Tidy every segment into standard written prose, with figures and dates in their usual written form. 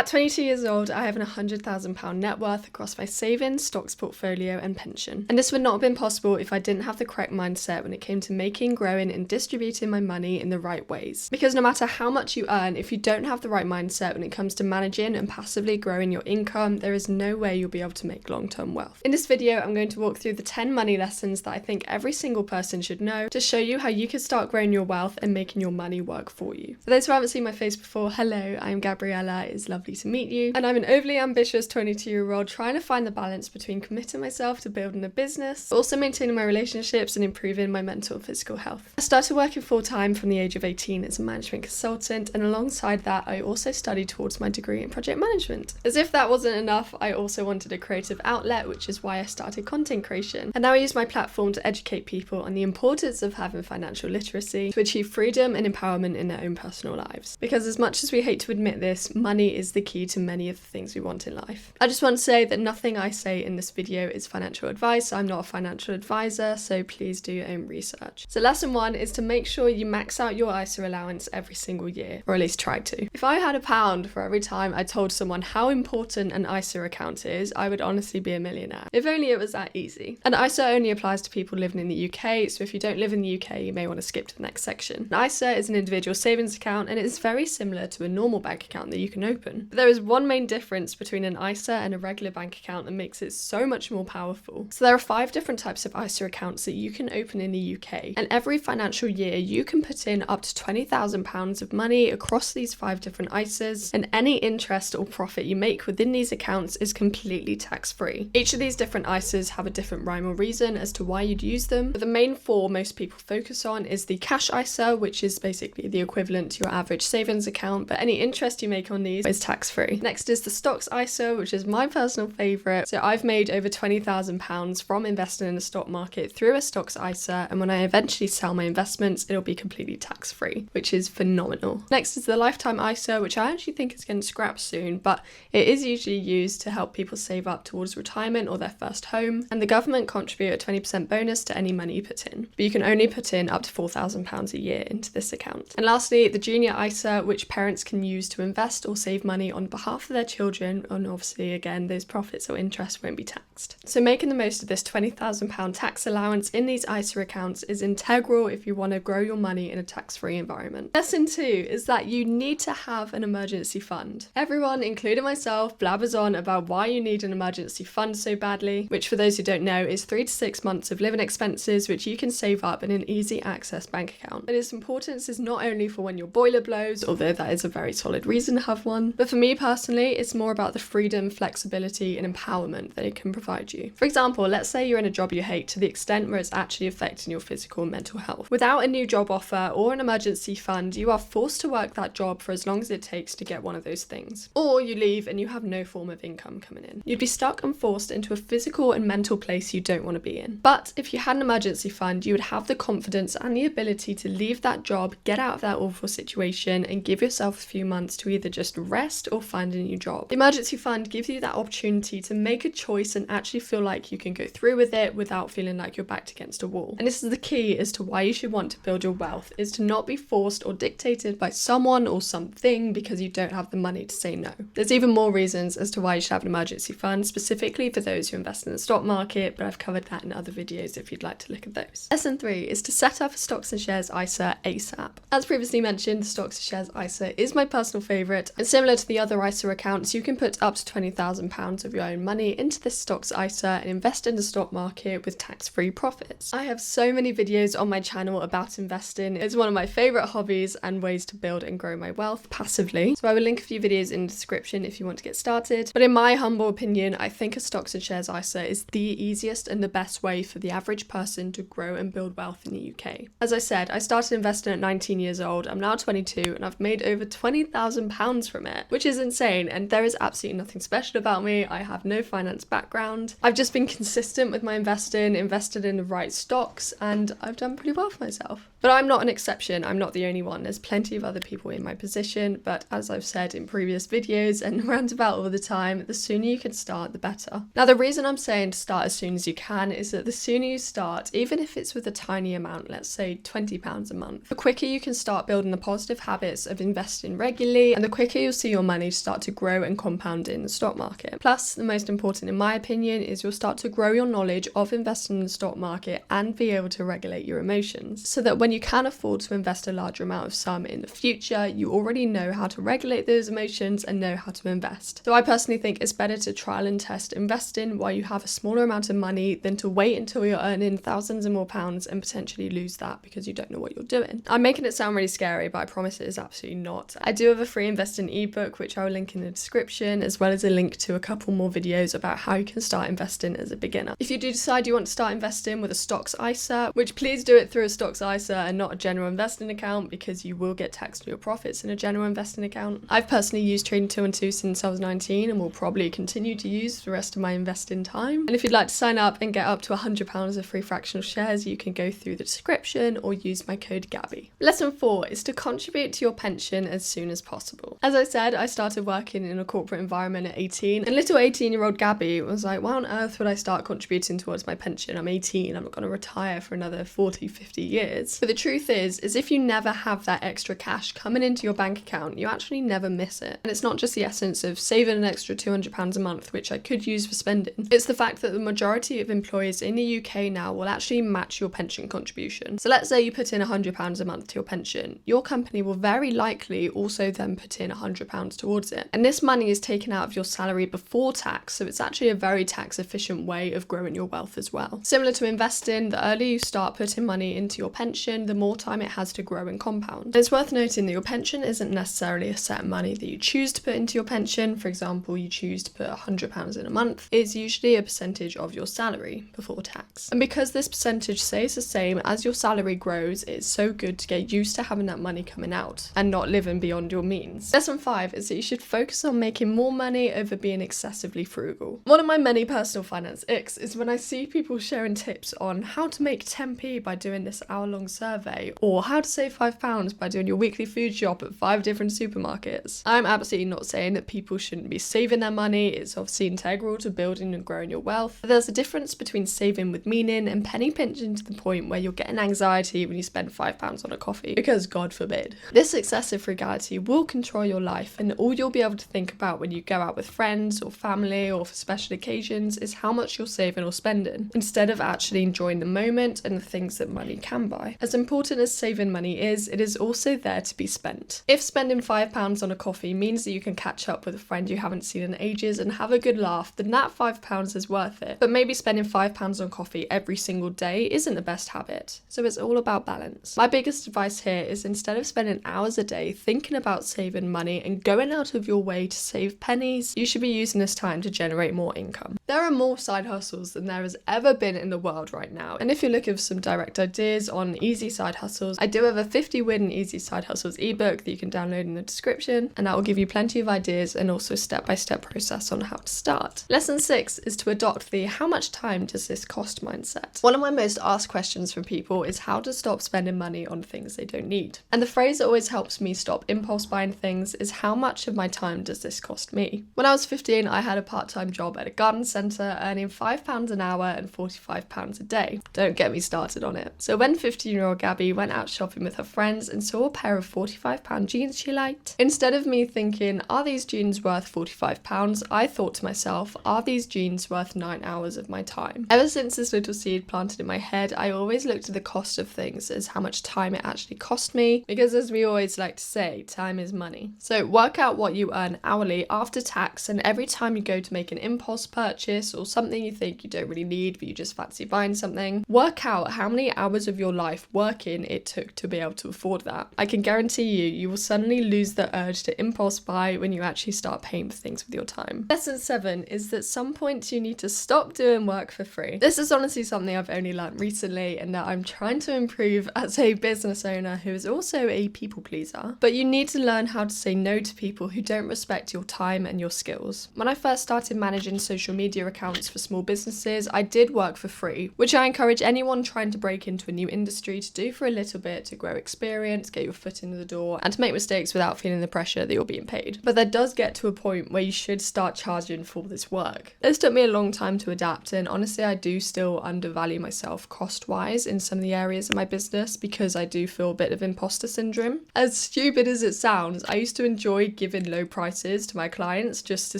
At 22 years old, I have an £100,000 net worth across my savings, stocks portfolio and pension. And this would not have been possible if I didn't have the correct mindset when it came to making, growing and distributing my money in the right ways. Because no matter how much you earn, if you don't have the right mindset when it comes to managing and passively growing your income, there is no way you'll be able to make long-term wealth. In this video, I'm going to walk through the 10 money lessons that I think every single person should know to show you how you can start growing your wealth and making your money work for you. For those who haven't seen my face before, hello, I'm Gabriella. It's lovely to meet you. And I'm an overly ambitious 22-year-old trying to find the balance between committing myself to building a business, but also maintaining my relationships and improving my mental and physical health. I started working full-time from the age of 18 as a management consultant, and alongside that, I also studied towards my degree in project management. As if that wasn't enough, I also wanted a creative outlet, which is why I started content creation. And now I use my platform to educate people on the importance of having financial literacy to achieve freedom and empowerment in their own personal lives. Because as much as we hate to admit this, money is the key to many of the things we want in life. I just want to say that nothing I say in this video is financial advice. I'm not a financial advisor, so please do your own research. So lesson 1 is to make sure you max out your ISA allowance every single year, or at least try to. If I had £1 for every time I told someone how important an ISA account is, I would honestly be a millionaire. If only it was that easy. An ISA only applies to people living in the UK, so if you don't live in the UK, you may want to skip to the next section. An ISA is an individual savings account, and it is very similar to a normal bank account that you can open. But there is one main difference between an ISA and a regular bank account that makes it so much more powerful. So there are 5 different types of ISA accounts that you can open in the UK, and every financial year you can put in up to £20,000 of money across these 5 different ISAs, and any interest or profit you make within these accounts is completely tax-free. Each of these different ISAs have a different rhyme or reason as to why you'd use them, but the main 4 most people focus on is the cash ISA, which is basically the equivalent to your average savings account, but any interest you make on these is tax-free. Next is the stocks ISA, which is my personal favourite. So I've made over £20,000 from investing in the stock market through a stocks ISA, and when I eventually sell my investments, it'll be completely tax-free, which is phenomenal. Next is the lifetime ISA, which I actually think is getting scrapped soon, but it is usually used to help people save up towards retirement or their first home, and the government contribute a 20% bonus to any money you put in. But you can only put in up to £4,000 a year into this account. And lastly, the junior ISA, which parents can use to invest or save money on behalf of their children, and obviously again those profits or interest won't be taxed. So making the most of this £20,000 tax allowance in these ISA accounts is integral if you want to grow your money in a tax-free environment. Lesson 2 is that you need to have an emergency fund. Everyone, including myself, blabbers on about why you need an emergency fund so badly, which for those who don't know is 3 to 6 months of living expenses which you can save up in an easy access bank account. And its importance is not only for when your boiler blows, although that is a very solid reason to have one, but for me personally, it's more about the freedom, flexibility and empowerment that it can provide you. For example, let's say you're in a job you hate to the extent where it's actually affecting your physical and mental health. Without a new job offer or an emergency fund, you are forced to work that job for as long as it takes to get one of those things. Or you leave and you have no form of income coming in. You'd be stuck and forced into a physical and mental place you don't want to be in. But if you had an emergency fund, you would have the confidence and the ability to leave that job, get out of that awful situation and give yourself a few months to either just rest or find a new job. The emergency fund gives you that opportunity to make a choice and actually feel like you can go through with it without feeling like you're backed against a wall. And this is the key as to why you should want to build your wealth, is to not be forced or dictated by someone or something because you don't have the money to say no. There's even more reasons as to why you should have an emergency fund, specifically for those who invest in the stock market, but I've covered that in other videos if you'd like to look at those. Lesson 3 is to set up a stocks and shares ISA ASAP. As previously mentioned, the stocks and shares ISA is my personal favourite, and similar to the other ISA accounts, you can put up to £20,000 of your own money into this stocks ISA and invest in the stock market with tax-free profits. I have so many videos on my channel about investing. It's one of my favourite hobbies and ways to build and grow my wealth passively. So I will link a few videos in the description if you want to get started. But in my humble opinion, I think a stocks and shares ISA is the easiest and the best way for the average person to grow and build wealth in the UK. As I said, I started investing at 19 years old. I'm now 22 and I've made over £20,000 from it, which is insane. And there is absolutely nothing special about me. I have no finance background. I've just been consistent with my investing, invested in the right stocks, and I've done pretty well for myself. But I'm not an exception. I'm not the only one. There's plenty of other people in my position, but as I've said in previous videos and rant about all the time, the sooner you can start, the better. Now, the reason I'm saying to start as soon as you can is that the sooner you start, even if it's with a tiny amount, let's say £20 a month, the quicker you can start building the positive habits of investing regularly, and the quicker you'll see your money to start to grow and compound in the stock market. Plus, the most important in my opinion is you'll start to grow your knowledge of investing in the stock market and be able to regulate your emotions, so that when you can afford to invest a larger amount of sum in the future, you already know how to regulate those emotions and know how to invest. So I personally think it's better to trial and test investing while you have a smaller amount of money than to wait until you're earning thousands and more pounds and potentially lose that because you don't know what you're doing. I'm making it sound really scary, but I promise it is absolutely not. I do have a free investing ebook which I will link in the description, as well as a link to a couple more videos about how you can start investing as a beginner. If you do decide you want to start investing with a stocks ISA, which please do it through a stocks ISA and not a general investing account, because you will get taxed on your profits in a general investing account. I've personally used Trading 212 since I was 19 and will probably continue to use for the rest of my investing time. And if you'd like to sign up and get up to £100 of free fractional shares, you can go through the description or use my code GABBY. Lesson 4 is to contribute to your pension as soon as possible. As I said, I started working in a corporate environment at 18, and little 18-year-old Gabby was like, why on earth would I start contributing towards my pension? I'm 18, I'm not going to retire for another 40, 50 years. But the truth is if you never have that extra cash coming into your bank account, you actually never miss it. And it's not just the essence of saving an extra £200 a month, which I could use for spending. It's the fact that the majority of employers in the UK now will actually match your pension contribution. So let's say you put in £100 a month to your pension. Your company will very likely also then put in £100 towards it. And this money is taken out of your salary before tax, so it's actually a very tax efficient way of growing your wealth as well. Similar to investing, the earlier you start putting money into your pension, the more time it has to grow and compound. And it's worth noting that your pension isn't necessarily a set money that you choose to put into your pension. For example, you choose to put £100 in a month. It's usually a percentage of your salary before tax. And because this percentage stays the same as your salary grows, it's so good to get used to having that money coming out and not living beyond your means. Lesson 5 is that you should focus on making more money over being excessively frugal. One of my many personal finance icks is when I see people sharing tips on how to make 10p by doing this hour-long survey, or how to save £5 by doing your weekly food shop at 5 different supermarkets. I'm absolutely not saying that people shouldn't be saving their money. It's obviously integral to building and growing your wealth. But there's a difference between saving with meaning and penny pinching to the point where you're getting anxiety when you spend £5 on a coffee, because God forbid. This excessive frugality will control your life, and all you'll be able to think about when you go out with friends or family or for special occasions is how much you're saving or spending, instead of actually enjoying the moment and the things that money can buy. As important as saving money is, it is also there to be spent. If spending £5 on a coffee means that you can catch up with a friend you haven't seen in ages and have a good laugh, then that £5 is worth it. But maybe spending £5 on coffee every single day isn't the best habit. So it's all about balance. My biggest advice here is, instead of spending hours a day thinking about saving money and going out of your way to save pennies, you should be using this time to generate more income. There are more side hustles than there has ever been in the world right now. And if you're looking for some direct ideas on easy side hustles, I do have a 50 win easy side hustles ebook that you can download in the description, and that will give you plenty of ideas and also a step-by-step process on how to start. Lesson 6 is to adopt the how much time does this cost mindset. One of my most asked questions from people is how to stop spending money on things they don't need. And the phrase that always helps me stop impulse buying things is, how much of my time does this cost me? When I was 15, I had a part-time job at a garden centre earning £5 an hour and £45 a day. Don't get me started on it. So when 15-year-old Gabby went out shopping with her friends and saw a pair of £45 jeans she liked, instead of me thinking, are these jeans worth £45? I thought to myself, are these jeans worth 9 hours of my time? Ever since this little seed planted in my head, I always looked at the cost of things as how much time it actually cost me, because as we always like to say, time is money. So work out what you earn hourly after tax, and every time you go to make an impulse purchase or something you think you don't really need but you just fancy buying something, work out how many hours of your life working it took to be able to afford that. I can guarantee you will suddenly lose the urge to impulse buy when you actually start paying for things with your time. Lesson 7 is that at some point you need to stop doing work for free. This is honestly something I've only learned recently and that I'm trying to improve as a business owner who is also a people pleaser. But you need to learn how to say no to people who don't respect your time and your skills. When I first started managing social media accounts for small businesses, I did work for free, which I encourage anyone trying to break into a new industry to do for a little bit to grow experience, get your foot in the door, and to make mistakes without feeling the pressure that you're being paid. But there does get to a point where you should start charging for this work. This took me a long time to adapt, and honestly I do still undervalue myself cost-wise in some of the areas of my business because I do feel a bit of imposter syndrome. As stupid as it sounds, I used to enjoy giving low prices to my clients just to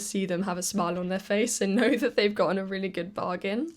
see them have a smile on their face and know that they've gotten a really good bargain.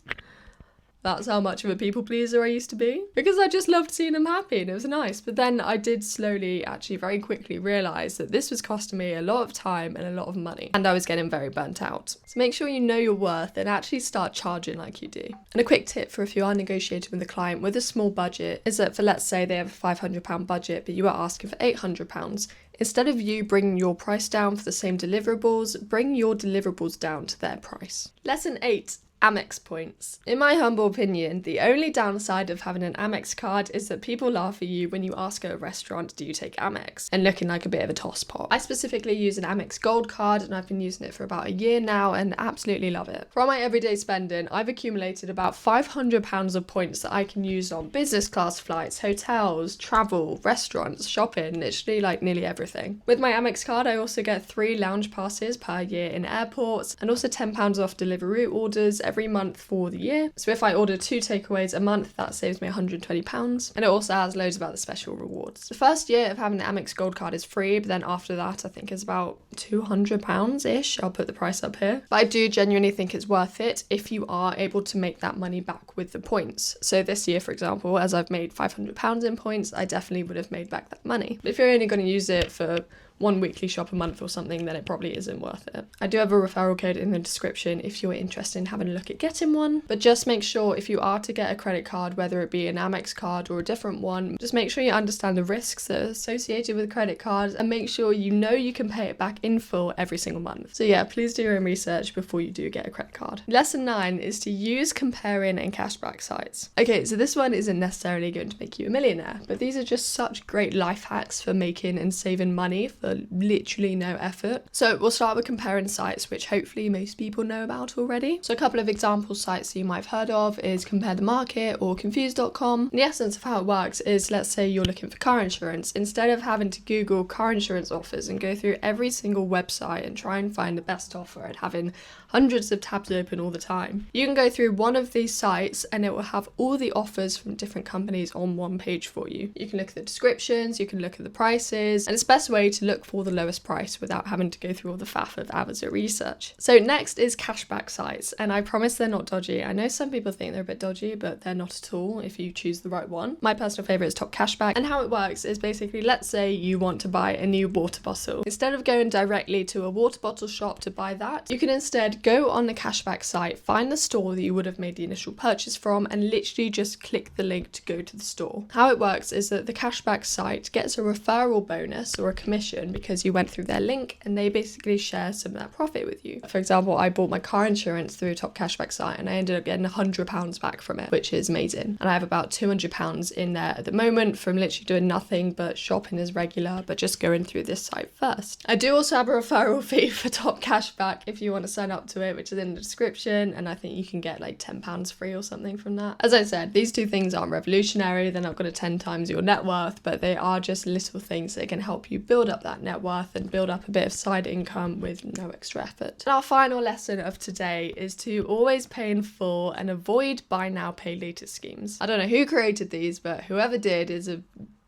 That's how much of a people pleaser I used to be, because I just loved seeing them happy and it was nice. But then I did slowly, actually very quickly realise that this was costing me a lot of time and a lot of money, and I was getting very burnt out. So make sure you know your worth and actually start charging like you do. And a quick tip for if you are negotiating with a client with a small budget is that for, let's say they have a £500 budget but you are asking for £800, instead of you bringing your price down for the same deliverables, bring your deliverables down to their price. Lesson 8. Amex points. In my humble opinion, the only downside of having an Amex card is that people laugh at you when you ask at a restaurant, do you take Amex? And looking like a bit of a tosspot. I specifically use an AMEX Gold Card and I've been using it for about a year now and absolutely love it. For my everyday spending, I've accumulated about £500 of points that I can use on business class flights, hotels, travel, restaurants, shopping, literally like nearly everything. With my Amex card, I also get 3 lounge passes per year in airports and also £10 off Deliveroo orders every month for the year. So if I order 2 takeaways a month, that saves me £120. And it also has loads of other special rewards. The first year of having the AMEX Gold Card is free, but then after that I think it's about £200-ish. I'll put the price up here. But I do genuinely think it's worth it if you are able to make that money back with the points. So this year, for example, as I've made £500 in points, I definitely would have made back that money. But if you're only going to use it for one weekly shop a month or something, then it probably isn't worth it. I do have a referral code in the description if you're interested in having a look at getting one, but just make sure if you are to get a credit card, whether it be an Amex card or a different one, just make sure you understand the risks that are associated with credit cards and make sure you know you can pay it back in full every single month. So yeah, please do your own research before you do get a credit card. Lesson 9 is to use comparing and cashback sites. Okay, so this one isn't necessarily going to make you a millionaire, but these are just such great life hacks for making and saving money for literally no effort. So we'll start with comparing sites, which hopefully most people know about already. So a couple of example sites that you might have heard of is Compare the Market or Confused.com. The essence of how it works is, let's say you're looking for car insurance. Instead of having to Google car insurance offers and go through every single website and try and find the best offer and having hundreds of tabs open all the time, you can go through one of these sites and it will have all the offers from different companies on one page for you. You can look at the descriptions, you can look at the prices, and it's the best way to look for the lowest price without having to go through all the faff of hours of research. So next is cashback sites, and I promise they're not dodgy. I know some people think they're a bit dodgy, but they're not at all if you choose the right one. My personal favorite is Top Cashback, and how it works is basically, let's say you want to buy a new water bottle. Instead of going directly to a water bottle shop to buy that, you can instead go on the cashback site, find the store that you would have made the initial purchase from, and literally just click the link to go to the store. How it works is that the cashback site gets a referral bonus or a commission because you went through their link and they basically share some of that profit with you. For example, I bought my car insurance through a Top Cashback site and I ended up getting £100 back from it, which is amazing. And I have about £200 in there at the moment from literally doing nothing but shopping as regular, but just going through this site first. I do also have a referral fee for Top Cashback if you want to sign up to it, which is in the description, and I think you can get like £10 free or something from that. As I said, these two things aren't revolutionary, they're not going to 10 times your net worth, but they are just little things that can help you build up that net worth and build up a bit of side income with no extra effort. And our final lesson of today is to always pay in full and avoid buy now, pay later schemes. I don't know who created these, but whoever did is a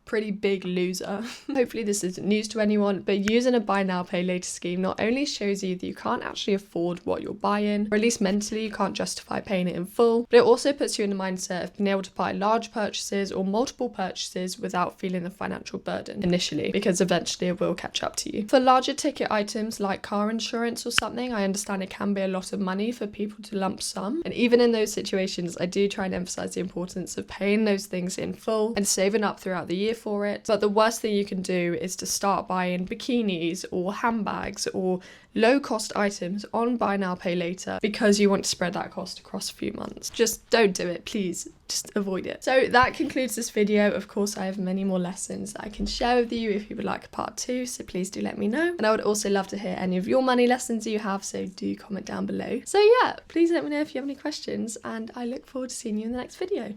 pretty big loser. Hopefully this isn't news to anyone, but using a buy now pay later scheme not only shows you that you can't actually afford what you're buying, or at least mentally you can't justify paying it in full, but it also puts you in the mindset of being able to buy large purchases or multiple purchases without feeling the financial burden initially, because eventually it will catch up to you. For larger ticket items like car insurance or something, I understand it can be a lot of money for people to lump sum, and even in those situations I do try and emphasize the importance of paying those things in full and saving up throughout the year for it. But the worst thing you can do is to start buying bikinis or handbags or low cost items on buy now pay later because you want to spread that cost across a few months. Just don't do it, please. Just avoid it. So that concludes this video. Of course, I have many more lessons that I can share with you if you would like a part 2, so please do let me know. And I would also love to hear any of your money lessons you have, so do comment down below. So yeah, please let me know if you have any questions, and I look forward to seeing you in the next video.